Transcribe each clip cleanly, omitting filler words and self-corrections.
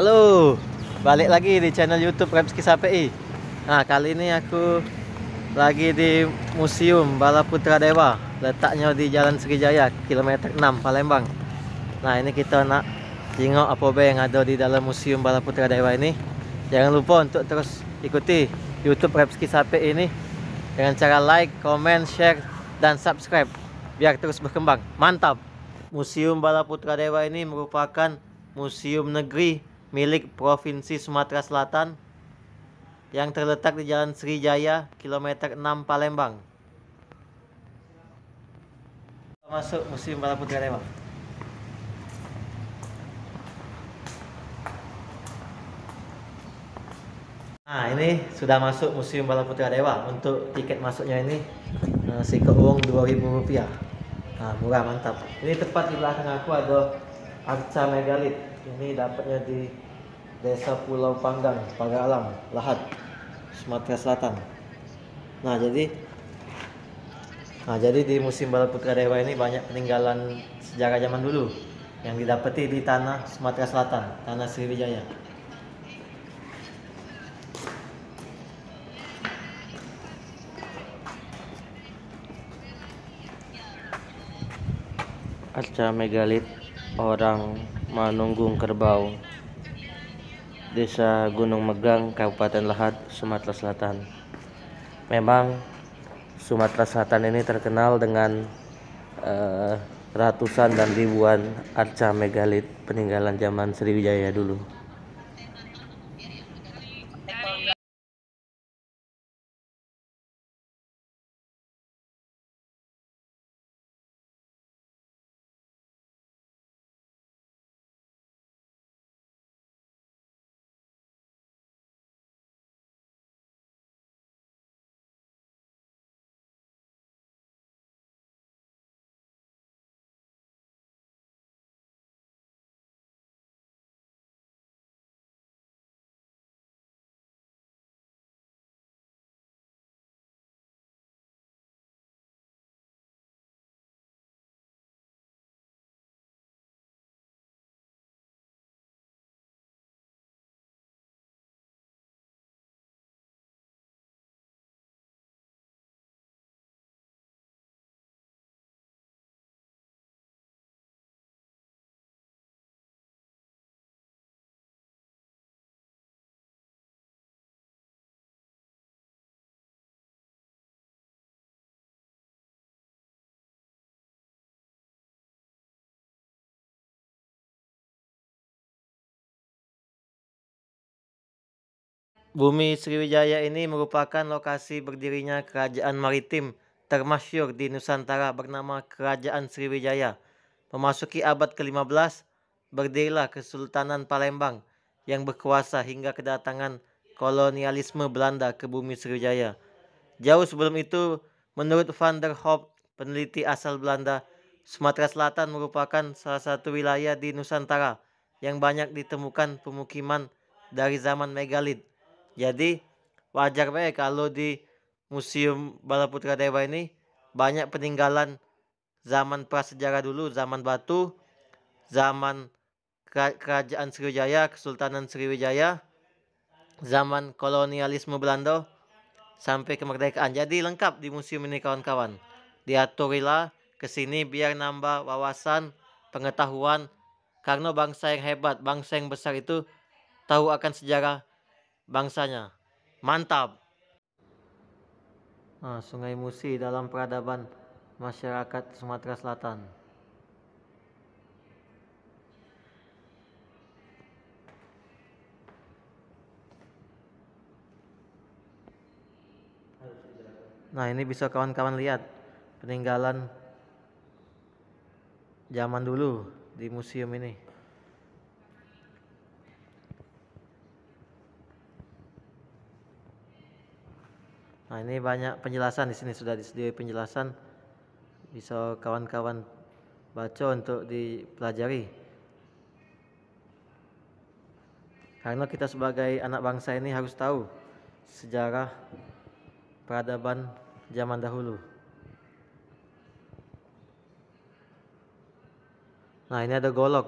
Halo, balik lagi di channel YouTube Remski KPI. Nah, kali ini aku lagi di Museum Bala Putra Dewa, letaknya di Jalan Sriwijaya, kilometer 6 Palembang. Nah, ini kita nak tengok apa yang ada di dalam Museum Bala Putra Dewa ini. Jangan lupa untuk terus ikuti YouTube Remski KPI ini dengan cara like, comment, share, dan subscribe biar terus berkembang. Mantap! Museum Bala Putra Dewa ini merupakan museum negeri milik Provinsi Sumatera Selatan yang terletak di Jalan Sriwijaya, kilometer 6 Palembang. Masuk Museum Bala Putra Dewa. Nah, ini sudah masuk Museum Bala Putra Dewa. Untuk tiket masuknya ini siku uang Rp2.000. Nah, murah, mantap. Ini tepat di belakang aku ada arca megalit. Ini dapatnya di Desa Pulau Panggang, Pagar Alam, Lahad, Sumatera Selatan. Nah, jadi di Museum Bala Putra Dewa ini banyak peninggalan sejarah zaman dulu yang didapati di tanah Sumatera Selatan, tanah Sriwijaya. Arca megalit orang Manunggung Kerbau, Desa Gunung Megang, Kabupaten Lahad, Sumatera Selatan. Memang Sumatera Selatan ini terkenal dengan ratusan dan ribuan arca megalit peninggalan zaman Sriwijaya dulu. Bumi Sriwijaya ini merupakan lokasi berdirinya kerajaan maritim termasyhur di Nusantara bernama Kerajaan Sriwijaya. Memasuki abad ke-15, berdirilah Kesultanan Palembang yang berkuasa hingga kedatangan kolonialisme Belanda ke bumi Sriwijaya. Jauh sebelum itu, menurut Van der Hoop, peneliti asal Belanda, Sumatera Selatan merupakan salah satu wilayah di Nusantara yang banyak ditemukan pemukiman dari zaman megalit. Jadi wajar baik kalau di Museum Bala Putra Dewa ini banyak peninggalan zaman prasejarah dulu, zaman batu, zaman kerajaan Sriwijaya, Kesultanan Sriwijaya, zaman kolonialisme Belanda sampai kemerdekaan. Jadi lengkap di museum ini kawan-kawan. Diaturilah ke sini biar nambah wawasan, pengetahuan, karena bangsa yang hebat, bangsa yang besar itu tahu akan sejarah bangsanya. Mantap. Nah, Sungai Musi dalam peradaban masyarakat Sumatera Selatan. Nah, ini bisa kawan-kawan lihat peninggalan zaman dulu di museum ini. Nah, ini banyak penjelasan di sini, sudah disediakan penjelasan, bisa kawan-kawan baca untuk dipelajari. Karena kita sebagai anak bangsa ini harus tahu sejarah peradaban zaman dahulu. Nah, ini ada golok.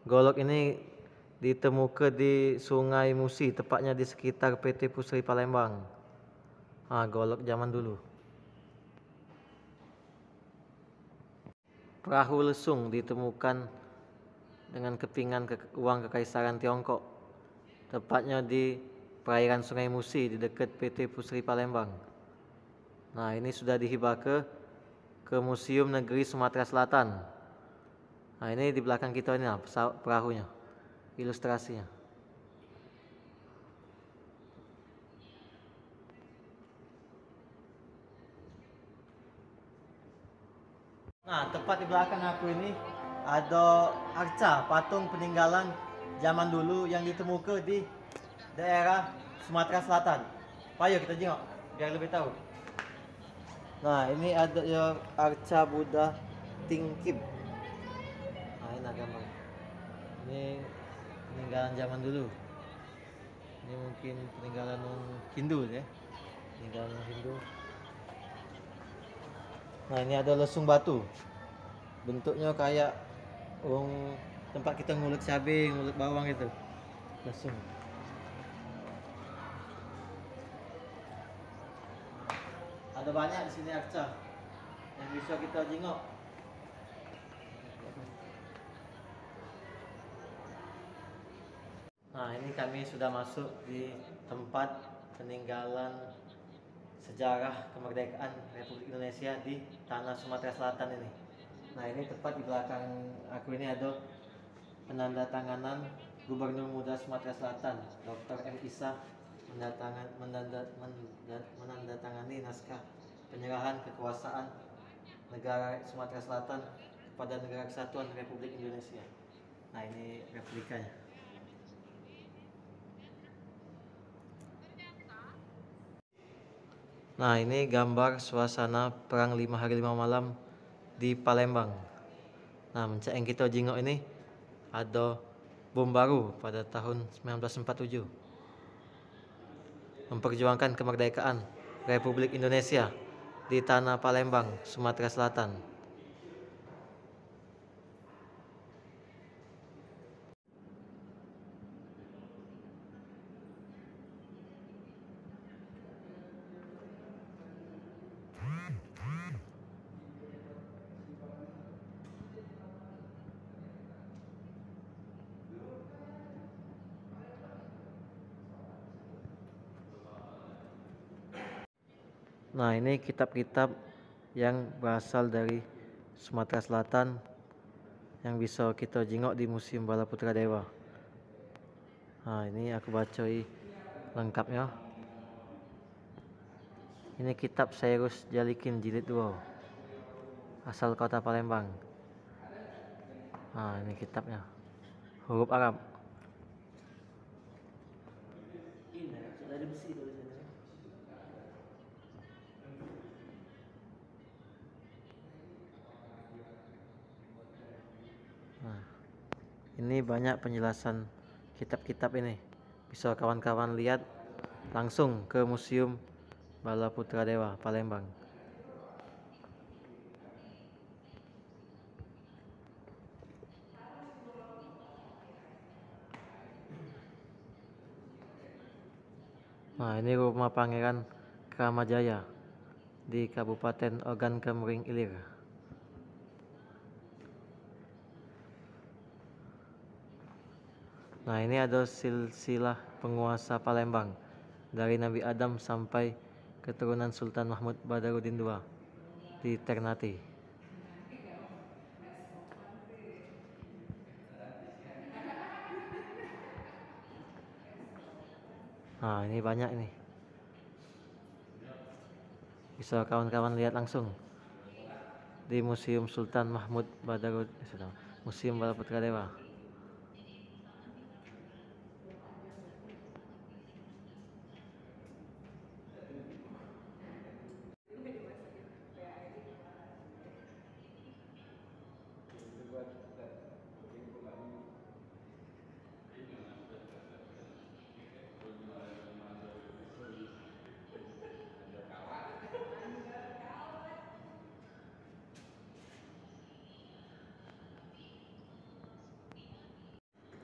Golok ini ditemukan di Sungai Musi, tepatnya di sekitar PT Pusri Palembang. Golok zaman dulu. Perahu lesung ditemukan dengan kepingan uang Kekaisaran Tiongkok, tepatnya di perairan Sungai Musi di dekat PT Pusri Palembang. Nah, ini sudah dihibah ke Museum Negeri Sumatera Selatan. Nah, ini di belakang kita ini perahunya, ilustrasinya. Nah, tepat di belakang aku ini ada arca patung peninggalan zaman dulu yang ditemukan di daerah Sumatera Selatan. Ayo kita tengok biar lebih tahu. Nah, ini ada ya arca Buddha Tingkip. Nah, ini gambar. Ini peninggalan zaman dulu. Ini mungkin peninggalan Hindu ya. Peninggalan Hindu. Nah, ini ada lesung batu. Bentuknya kayak tempat kita ngulik cabai, ngulik bawang gitu. Lesung. Ada banyak di sini arca yang bisa kita jenguk. Nah, ini kami sudah masuk di tempat peninggalan sejarah kemerdekaan Republik Indonesia di tanah Sumatera Selatan ini. Nah, ini tepat di belakang aku ini ada penandatanganan Gubernur Muda Sumatera Selatan, Dr. M. Isa, menandatangani naskah penyerahan kekuasaan negara Sumatera Selatan kepada Negara Kesatuan Republik Indonesia. Nah, ini replikanya. Nah, ini gambar suasana perang 5 hari 5 malam di Palembang. Nah, yang kita jenguk ini ada bom baru pada tahun 1947. Memperjuangkan kemerdekaan Republik Indonesia di tanah Palembang, Sumatera Selatan. Nah, ini kitab-kitab yang berasal dari Sumatera Selatan yang bisa kita jenguk di Museum Bala Putra Dewa. Nah, ini aku bacai lengkapnya. Ini kitab Cyrus Jalikin jilid 2, asal kota Palembang. Nah, ini kitabnya, huruf Arab. Nah, ini banyak penjelasan kitab-kitab ini. Bisa kawan-kawan lihat langsung ke Museum Bala Putra Dewa Palembang. Nah, ini rumah Pangeran Kramajaya di Kabupaten Ogan Kemering Ilir. Nah, ini ada silsilah penguasa Palembang dari Nabi Adam sampai keturunan Sultan Mahmud Badarudin II di Ternate. Nah, ini banyak ini. Bisa kawan-kawan lihat langsung di Museum Sultan Mahmud Badarudin, Museum Bala Putra Dewa.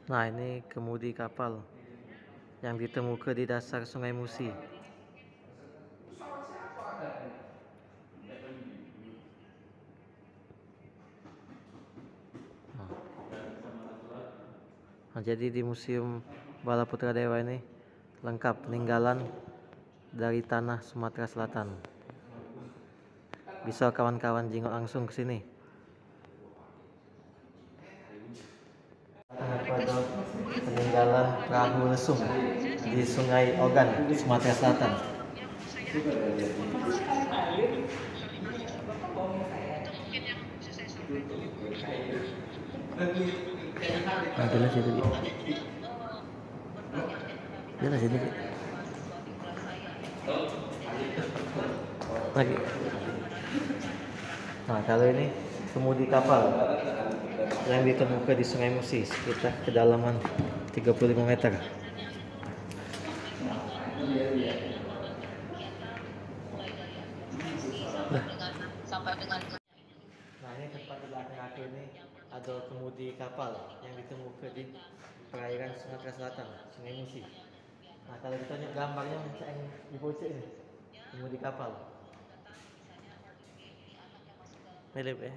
Nah, ini kemudi kapal yang ditemukan di dasar Sungai Musi. Nah, jadi di Museum Bala Putra Dewa ini lengkap peninggalan dari tanah Sumatera Selatan. Bisa kawan-kawan jenguk langsung ke sini. Pada peninggalan perahu lesung di Sungai Ogan, Sumatera Selatan. Nah, jelas itu. Jelas ini. Lagi. Nah, kalau ini kemudi kapal yang ditemukan di Sungai Musi sekitar kedalaman 35 meter. Nah, ini tempat di belakang aku ini ada kemudi kapal yang ditemukan di perairan Sumatera Selatan, Sungai Musi. Nah, kalau kita lihat gambarnya macam yang dibocek ini, kemudi kapal. Mirip ya.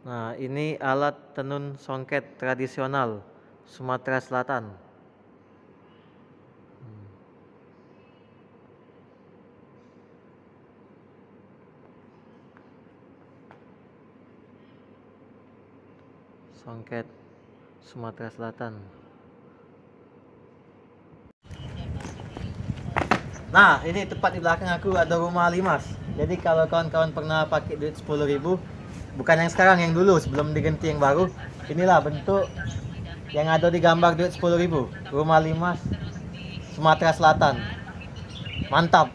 Nah, ini alat tenun songket tradisional Sumatera Selatan. Songket Sumatera Selatan. Nah, ini tepat di belakang aku ada rumah Limas. Jadi kalau kawan-kawan pernah pakai duit 10.000, bukan yang sekarang, yang dulu sebelum diganti yang baru, inilah bentuk yang ada di gambar duit 10.000. Rumah Limas Sumatera Selatan. Mantap.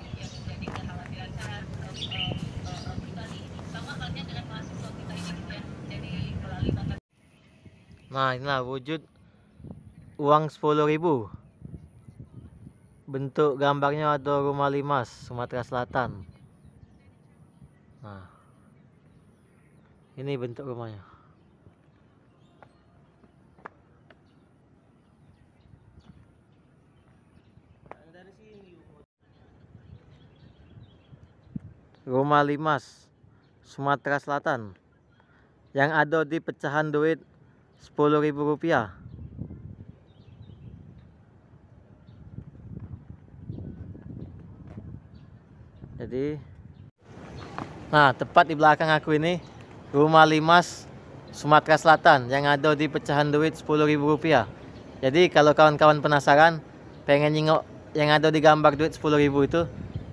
Nah, inilah wujud uang 10.000. Bentuk gambarnya ada rumah Limas Sumatera Selatan. Nah, ini bentuk rumahnya. Rumah Limas Sumatera Selatan yang ada di pecahan duit 10.000 rupiah. Jadi, nah, tepat di belakang aku ini rumah Limas Sumatera Selatan yang ada di pecahan duit 10.000 rupiah. Jadi kalau kawan-kawan penasaran pengen nyingok yang ada di gambar duit 10.000 itu,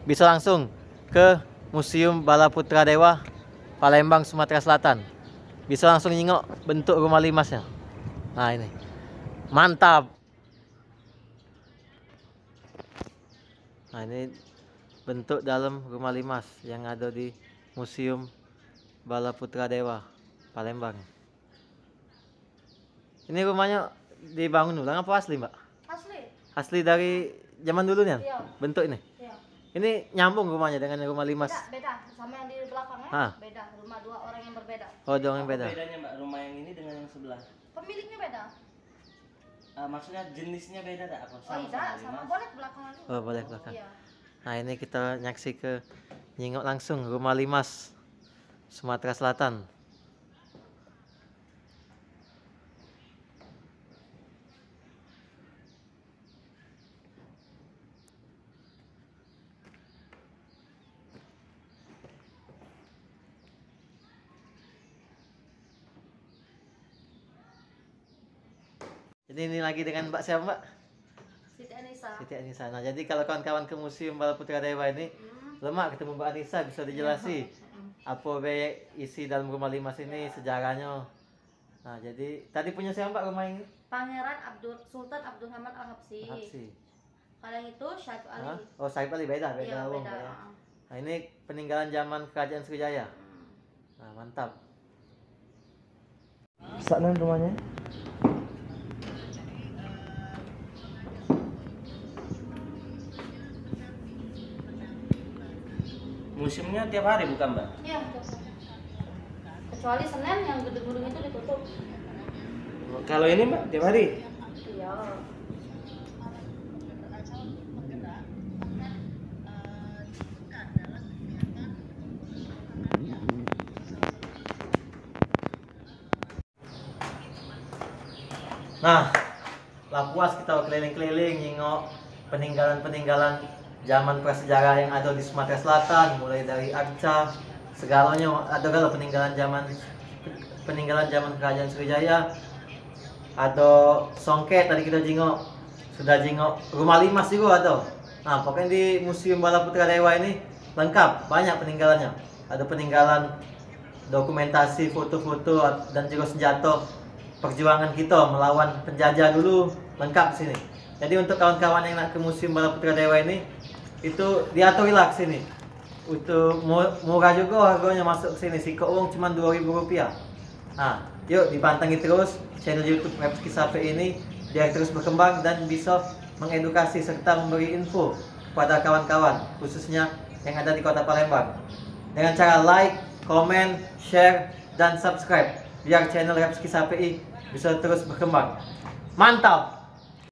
bisa langsung ke Museum Bala Putra Dewa Palembang, Sumatera Selatan. Bisa langsung nyingok bentuk rumah Limasnya. Nah, ini mantap. Nah, ini bentuk dalam rumah Limas yang ada di Museum Bala Putra Dewa Palembang. Ini rumahnya dibangun ulang apa asli, Mbak? Asli. Asli dari zaman dulu nih, Iya. bentuk ini. Iya. Ini nyambung rumahnya dengan rumah Limas. Beda sama yang di belakangnya. Hah? Beda, rumah dua orang yang berbeda. Oh, dong yang beda. Bedanya Mbak, rumah yang ini dengan yang sebelah? Pemiliknya beda. Maksudnya jenisnya beda tak? Apa? Oh tidak, sama boleh ke belakang lagi. Oh, boleh ke belakang. Iya. Nah, ini kita nyaksi ke nyingok langsung rumah Limas Sumatera Selatan. Jadi ini lagi dengan Mbak siapa, Mbak? Siti Anissa. Siti Anissa. Nah, jadi kalau kawan-kawan ke Museum Bala Putra Dewa ini, lemak ketemu Mbak Anissa, bisa dijelasi apa be isi dalam rumah Limas ini, sejarahnya. Nah, jadi tadi punya siapa, Mbak, rumah ini? Pangeran Sultan Abdul Hamid Al-Habsyi. Habsyi. Kalau yang itu Syahid Ali. Hah? Oh, Syahid Ali beda Iya, wong, beda. Mbak, ya. Nah, ini peninggalan zaman Kerajaan Sriwijaya. Nah, mantap. Sana rumahnya. Museumnya tiap hari bukan Mbak? Iya, kecuali Senin yang gedung-gedung itu ditutup. Kalau ini Mbak tiap hari? Iya. Nah, lah puas kita keliling-keliling nyingok peninggalan-peninggalan zaman prasejarah yang ada di Sumatera Selatan, mulai dari Arca, segalanya ada kalau peninggalan zaman kerajaan Sriwijaya, ada Songket tadi kita jingok, sudah jingok rumah Limas juga ada. Nah, pokoknya di Museum Bala Putra Dewa ini lengkap, banyak peninggalannya. Ada peninggalan dokumentasi, foto-foto dan juga senjata perjuangan kita melawan penjajah dulu, lengkap di sini. Jadi untuk kawan-kawan yang nak ke Museum Bala Putra Dewa ini, itu diaturilah ke sini. Untuk murah juga harganya masuk ke sini, sikat uang cuma Rp2.000. Nah, yuk dipantangi terus channel YouTube Repski Sape ini biar terus berkembang dan bisa mengedukasi serta memberi info kepada kawan-kawan, khususnya yang ada di Kota Palembang. Dengan cara like, komen, share, dan subscribe biar channel Repski Sape bisa terus berkembang. Mantap!